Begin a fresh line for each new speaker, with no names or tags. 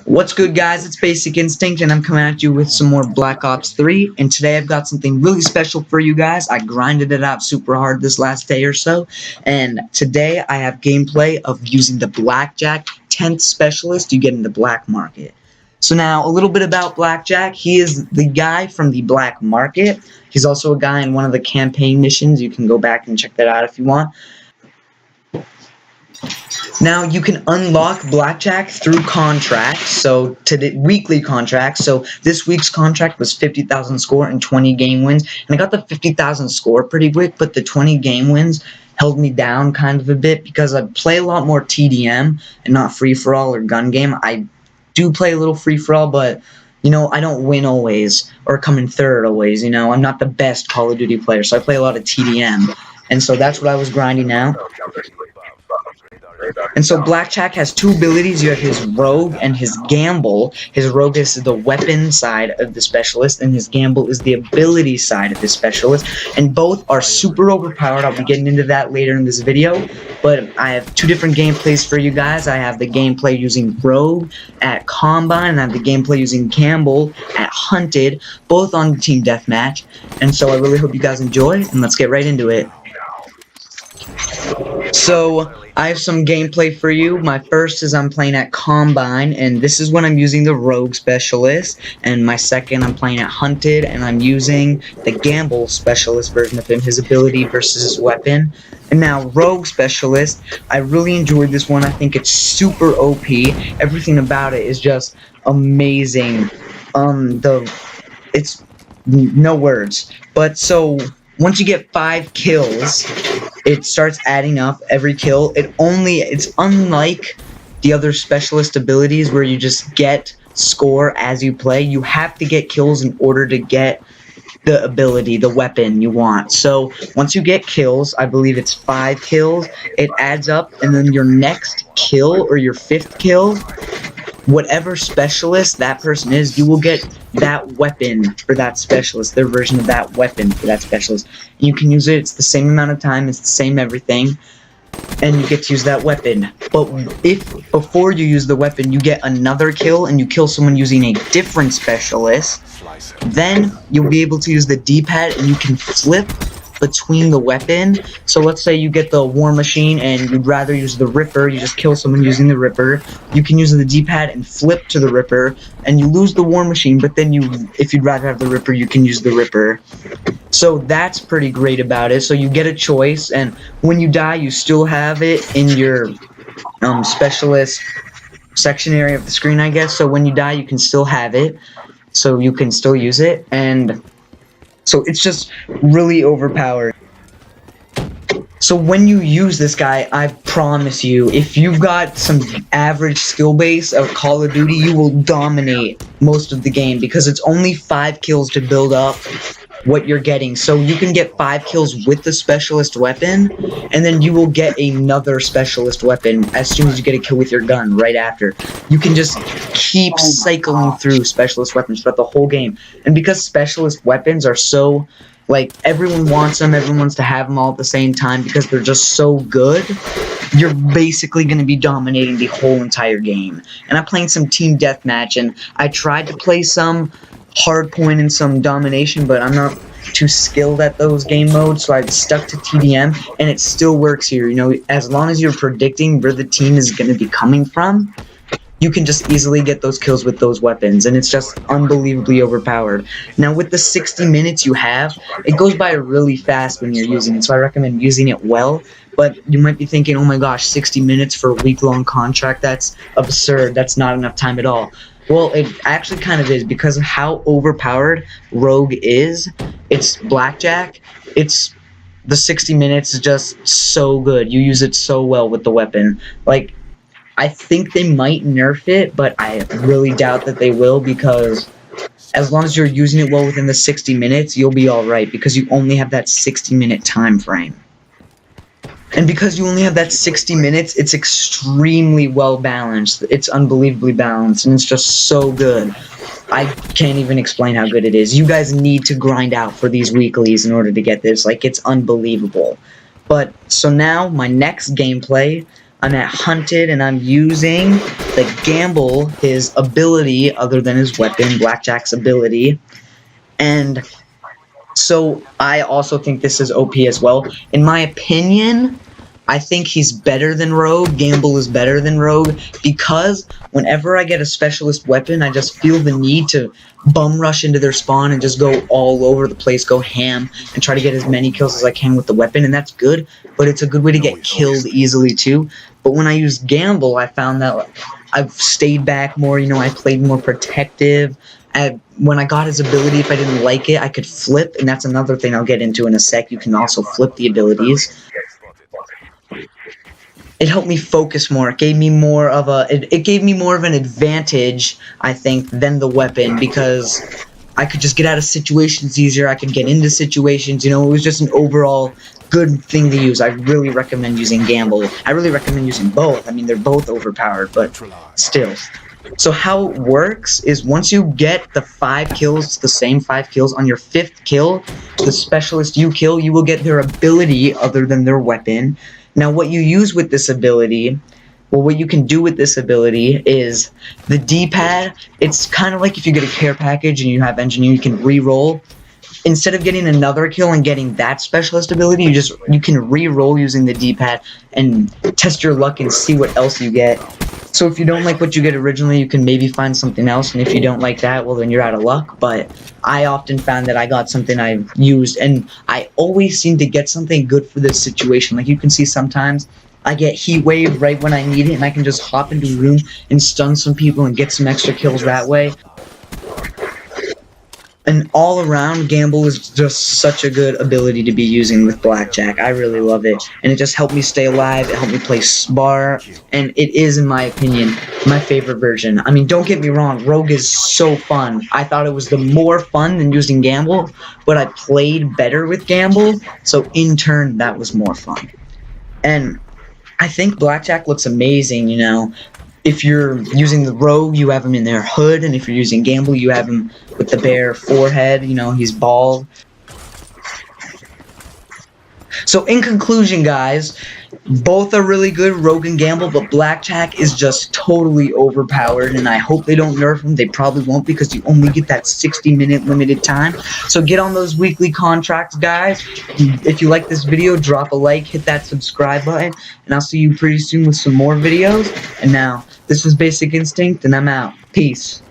What's good, guys? It's Basic Instinct, and I'm coming at you with some more Black Ops 3, and today I've got something really special for you guys. I grinded it out super hard this last day or so, and today I have gameplay of using the BLACKJACK 10th Specialist you get in the black market. So now, a little bit about BLACKJACK. He is the guy from the black market. He's also a guy in one of the campaign missions. You can go back and check that out if you want. Now, you can unlock BLACKJACK through contracts, so weekly contracts. So this week's contract was 50,000 score and 20 game wins, and I got the 50,000 score pretty quick, but the 20 game wins held me down kind of a bit because I play a lot more TDM and not free-for-all or gun game. I do play a little free-for-all, but you know, I don't win always or come in third always. You know, I'm not the best Call of Duty player, so I play a lot of TDM, and so that's what I was grinding out. And so BLACKJACK has two abilities. You have his Rogue and his Gamble. His Rogue is the weapon side of the Specialist, and his Gamble is the ability side of the Specialist. And both are super overpowered. I'll be getting into that later in this video. But I have two different gameplays for you guys. I have the gameplay using Rogue at Combine, and I have the gameplay using Gamble at Hunted, both on Team Deathmatch. And so I really hope you guys enjoy, and let's get right into it. So I have some gameplay for you. My first is I'm playing at Combine, and this is when I'm using the Rogue Specialist. And my second, I'm playing at Hunted, and I'm using the Gamble Specialist version of him, his ability versus his weapon. And now, Rogue Specialist, I really enjoyed this one. I think it's super OP. Everything about it is just amazing. It's no words. But so once you get 5 kills, it starts adding up every kill. It's unlike the other Specialist abilities where you just get score as you play. You have to get kills in order to get the ability, the weapon you want. So once you get kills, I believe it's 5 kills, it adds up, and then your next kill or your 5th kill, whatever Specialist that person is, you will get that weapon for that Specialist, their version of that weapon for that Specialist. And you can use it, it's the same amount of time, it's the same everything, and you get to use that weapon. But if before you use the weapon you get another kill and you kill someone using a different Specialist, then you'll be able to use the D-pad and you can flip between the weapon. So let's say you get the War Machine and you'd rather use the Ripper, you just kill someone using the Ripper. You can use the D-pad and flip to the Ripper, and you lose the War Machine, but then if you'd rather have the Ripper, you can use the Ripper. So that's pretty great about it. So you get a choice, and when you die, you still have it in your Specialist section area of the screen, I guess. So when you die, you can still have it, so you can still use it, and so it's just really overpowered. So when you use this guy, I promise you, if you've got some average skill base of Call of Duty, you will dominate most of the game because it's only 5 kills to build up what you're getting. So you can get 5 kills with the Specialist weapon, and then you will get another Specialist weapon as soon as you get a kill with your gun right after. You can just keep cycling through Specialist weapons throughout the whole game. And because Specialist weapons are so, like, everyone wants them, everyone wants to have them all at the same time because they're just so good, you're basically going to be dominating the whole entire game. And I'm playing some Team Deathmatch, and I tried to play some hardpoint and some domination, but I'm not too skilled at those game modes, so I've stuck to TDM, and it still works here. You know, as long as you're predicting where the team is going to be coming from, you can just easily get those kills with those weapons, and it's just unbelievably overpowered. Now, with the 60 minutes you have, it goes by really fast when you're using it, so I recommend using it well. But you might be thinking, oh my gosh, 60 minutes for a week-long contract, that's absurd, that's not enough time at all. Well, it actually kind of is, because of how overpowered Rogue is. It's BLACKJACK. It's the 60 minutes is just so good. You use it so well with the weapon. Like, I think they might nerf it, but I really doubt that they will, because as long as you're using it well within the 60 minutes, you'll be alright, because you only have that 60-minute time frame. And because you only have that 60 minutes, it's extremely well balanced. It's unbelievably balanced, and it's just so good. I can't even explain how good it is. You guys need to grind out for these weeklies in order to get this. Like, it's unbelievable. But, so now, my next gameplay, I'm at Hunted, and I'm using that Gamble, his ability other than his weapon, Blackjack's ability, and so I also think this is OP as well. In my opinion, I think he's better than Rogue. Gamble is better than Rogue because whenever I get a specialist weapon, I just feel the need to bum rush into their spawn and just go all over the place, go ham, and try to get as many kills as I can with the weapon, and that's good, but it's a good way to get killed easily too. But when I use Gamble, I found that I've stayed back more, I played more protective. When I got his ability, if I didn't like it, I could flip, and that's another thing I'll get into in a sec. You can also flip the abilities. It helped me focus more. It gave me more of an advantage, I think, than the weapon, because I could just get out of situations easier. I could get into situations. It was just an overall good thing to use. I really recommend using Gamble. I really recommend using both. I mean, they're both overpowered, but still. So how it works is once you get the 5 kills, the same 5 kills, on your 5th kill, the specialist you kill, you will get their ability other than their weapon. Now what you use with this ability, what you can do with this ability is the D-pad. It's kind of like if you get a care package and you have engineer, you can re-roll. Instead of getting another kill and getting that specialist ability, you can re-roll using the D-pad and test your luck and see what else you get. So if you don't like what you get originally, you can maybe find something else, and if you don't like that, well then you're out of luck. But I often found that I got something I used, and I always seem to get something good for this situation. Like you can see sometimes I get heat wave right when I need it, and I can just hop into a room and stun some people and get some extra kills that way. And all around, Gamble is just such a good ability to be using with Blackjack. I really love it. And it just helped me stay alive, it helped me play Spar, and it is, in my opinion, my favorite version. I mean, don't get me wrong, Rogue is so fun. I thought it was the more fun than using Gamble, but I played better with Gamble, so in turn, that was more fun. And I think Blackjack looks amazing, If you're using the Rogue, you have him in their hood, and if you're using Gamble, you have him with the bare forehead, he's bald. So in conclusion, guys, both are really good, Rogue and Gamble, but Blackjack is just totally overpowered, and I hope they don't nerf him. They probably won't, because you only get that 60-minute limited time. So get on those weekly contracts, guys. If you like this video, drop a like, hit that subscribe button, and I'll see you pretty soon with some more videos. And now, this was Basic Instinct, and I'm out. Peace.